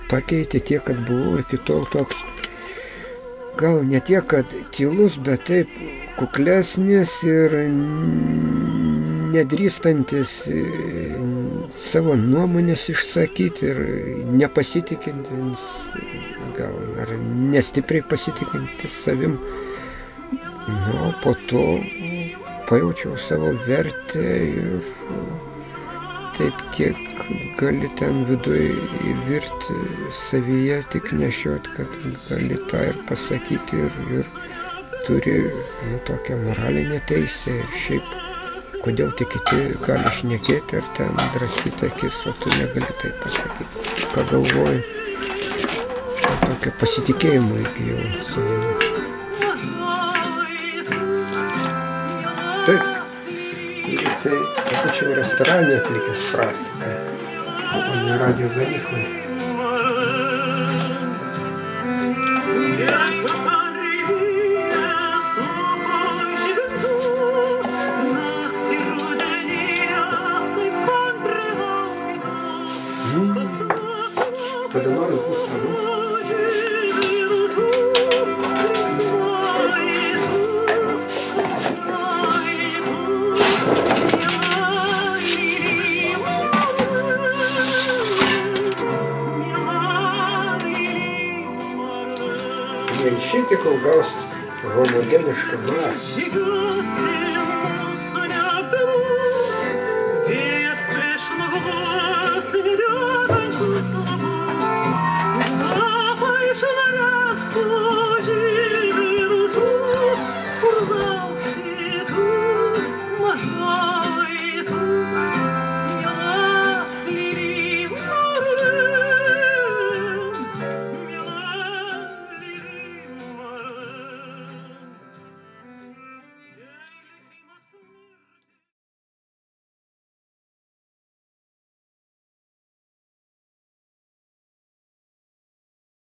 Pakeitė tiek, kad buvau iki tol toks, gal ne tiek, kad tylus, bet taip kuklesnis ir nedrįstantis savo nuomonės išsakyti ir nepasitikintis, gal ar nestipriai pasitikintis savim. Nu, po to pajaučiau savo vertę ir taip, kiek gali ten viduj įvirti savyje, tik nešiot, kad gali tą ir pasakyti ir turi tokią moralinę teisę ir šiaip, kodėl tik kiti gali šnekėti ar ten draskyti akis, o tu negali tai pasakyti. Ką galvoju, tokio pasitikėjimo įgijau savimi. Taip. Tai tačiau restorane atlikęs praktiką, o ne radio gamyklai. Kada nors bus labiau. Neišeiti, kol gausis homogenišką masę.